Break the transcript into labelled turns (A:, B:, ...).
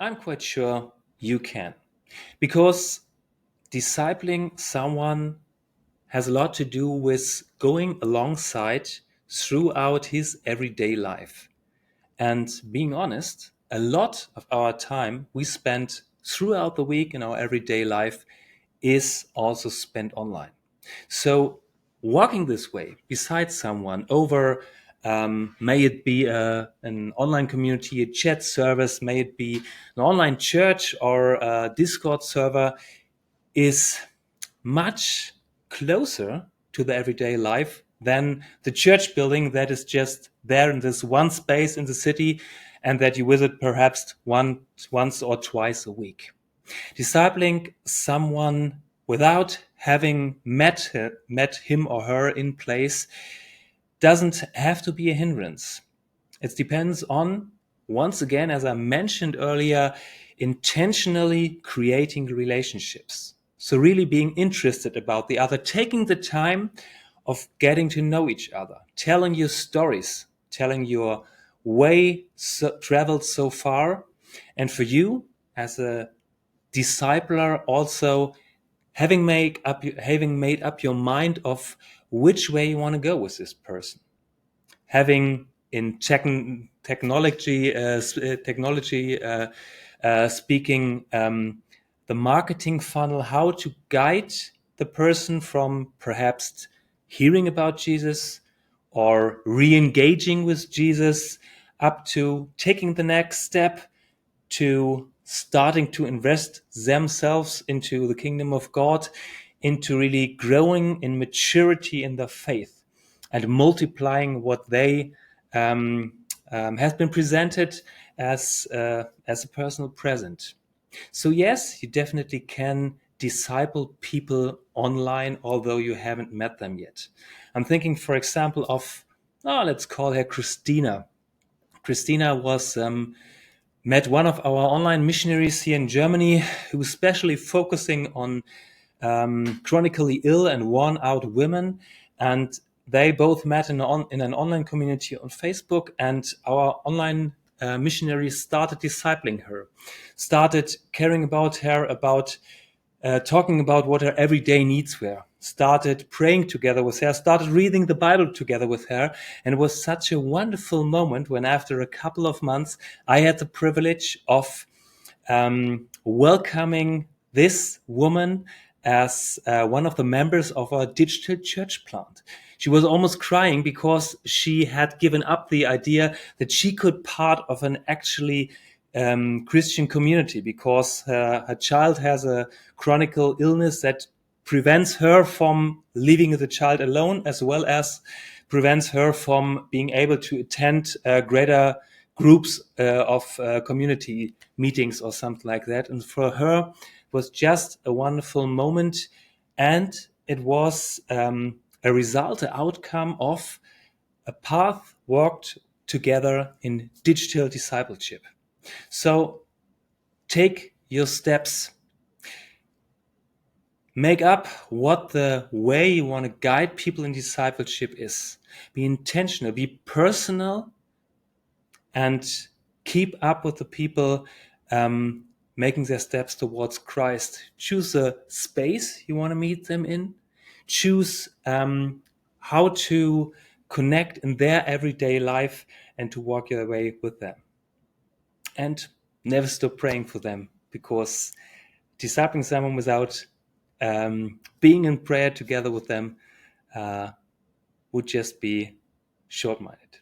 A: I'm quite sure you can. Because discipling someone has a lot to do with going alongside throughout his everyday life. And being honest, a lot of our time we spend throughout the week in our everyday life is also spent online. So walking this way beside someone over, may it be an online community, a chat service, may it be an online church or a Discord server, is much closer to the everyday life than the church building that is just there in this one space in the city and that you visit perhaps once or twice a week. Discipling someone without having met him or her in place doesn't have to be a hindrance. It depends on, once again, as I mentioned earlier, intentionally creating relationships. So really being interested about the other, taking the time of getting to know each other, telling your stories, telling your way traveled so far. And for you as a discipler also having made up your mind of which way you want to go with this person, having in technology speaking, the marketing funnel, how to guide the person from perhaps hearing about Jesus or re-engaging with Jesus up to taking the next step to starting to invest themselves into the kingdom of God, into really growing in maturity in their faith and multiplying what they has been presented as a personal present. So yes, you definitely can disciple people online, although you haven't met them yet. I'm thinking, for example, of let's call her Christina. Christina was met one of our online missionaries here in Germany who was especially focusing on chronically ill and worn out women. And they both met in an online community on Facebook, and our online missionaries started discipling her, started caring about her, about talking about what her everyday needs were, started praying together with her, started reading the Bible together with her. And it was such a wonderful moment when, after a couple of months, I had the privilege of welcoming this woman as one of the members of our digital church plant. She was almost crying because she had given up the idea that she could part of an actually Christian community, because her child has a chronic illness that prevents her from leaving the child alone, as well as prevents her from being able to attend greater groups of community meetings or something like that. And for her, it was just a wonderful moment. And it was a result, an outcome of a path walked together in digital discipleship. So take your steps. Make up what the way you want to guide people in discipleship is. Be intentional, be personal, and keep up with the people making their steps towards Christ. Choose a space you want to meet them in. Choose how to connect in their everyday life and to walk your way with them. And never stop praying for them, because discipling someone without being in prayer together with them would just be short-minded.